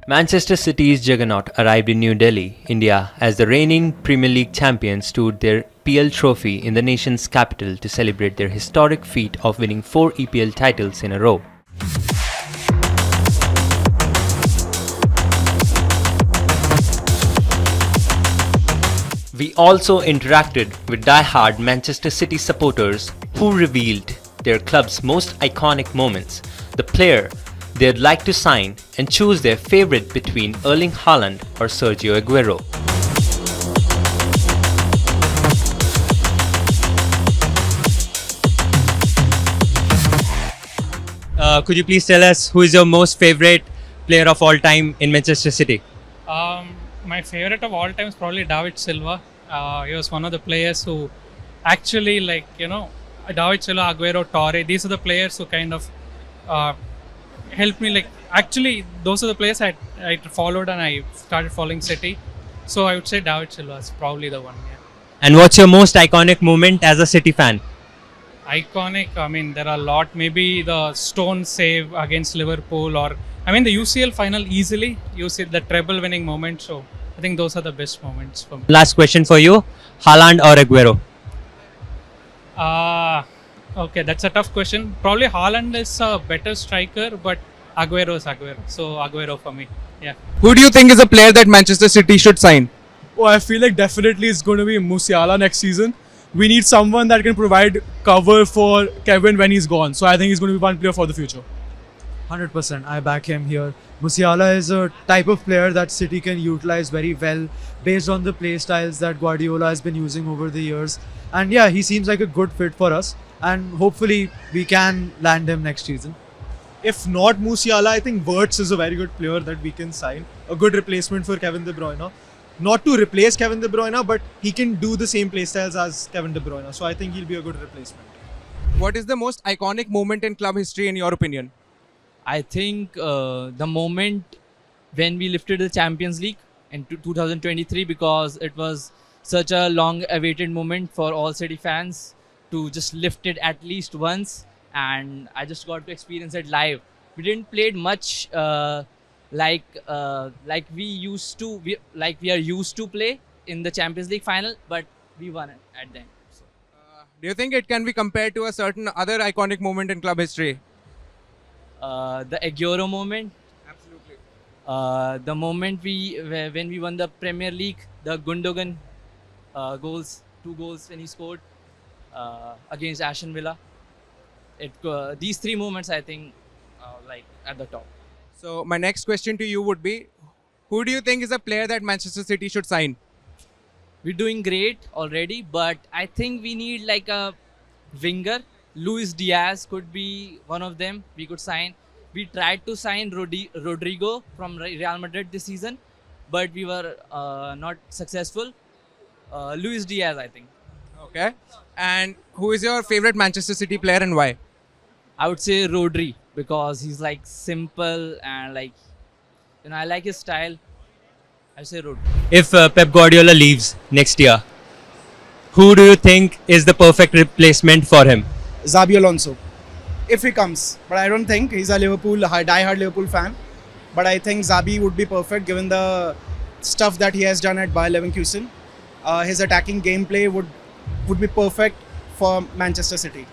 Manchester City's juggernaut arrived in New Delhi, India, as the reigning Premier League champions toured their PL trophy in the nation's capital to celebrate their historic feat of winning 4 EPL titles in a row. We also interacted with die-hard Manchester City supporters who revealed their club's most iconic moments, the player they'd like to sign, and choose their favorite between Erling Haaland or Sergio Aguero. Could you please tell us who is your most favorite player of all time in Manchester City? My favorite of all time is probably David Silva. He was one of the players who actually, David Silva, Aguero, Torre, these are the players who kind of helped me. Those are the players I followed and I started following City. So I would say David Silva is probably the one. Yeah. And what's your most iconic moment as a City fan? Iconic, there are a lot. Maybe the stone save against Liverpool or the UCL final easily. You see the treble winning moment. So I think those are the best moments for me. Last question for you, Haaland or Aguero? Okay, that's a tough question. Probably Haaland is a better striker, but Aguero is Aguero. So Aguero for me. Yeah. Who do you think is a player that Manchester City should sign? Oh, I feel like definitely it's going to be Musiala next season. We need someone that can provide cover for Kevin when he's gone. So I think he's going to be one player for the future. 100%. I back him here. Musiala is a type of player that City can utilize very well based on the play styles that Guardiola has been using over the years. And yeah, he seems like a good fit for us. And hopefully we can land him next season. If not Musiala, I think Wirtz is a very good player that we can sign. A good replacement for Kevin De Bruyne. Not to replace Kevin De Bruyne, but he can do the same playstyles as Kevin De Bruyne. So I think he'll be a good replacement. What is the most iconic moment in club history in your opinion? I think the moment when we lifted the Champions League in 2023, because it was such a long awaited moment for all City fans to just lift it at least once, and I just got to experience it live. We didn't play it much like we are used to play in the Champions League final, but we won it at the end. So. Do you think it can be compared to a certain other iconic moment in club history? The Aguero moment. Absolutely. The moment when we won the Premier League, the Gundogan goals, 2 goals when he scored against Aston Villa. These 3 moments, I think, at the top. So my next question to you would be, who do you think is a player that Manchester City should sign? We're doing great already, but I think we need like a winger. Luis Diaz could be one of them we could sign. We tried to sign Rodrigo from Real Madrid this season, but we were not successful. Luis Diaz, I think. Okay. And who is your favorite Manchester City player and why? I would say Rodri, because he's like simple and I like his style. I say Rodri. If Pep Guardiola leaves next year, who do you think is the perfect replacement for him? Xabi Alonso, if he comes. But I don't think he's a die-hard Liverpool fan. But I think Xabi would be perfect given the stuff that he has done at Bayer Leverkusen. His attacking gameplay would be perfect for Manchester City.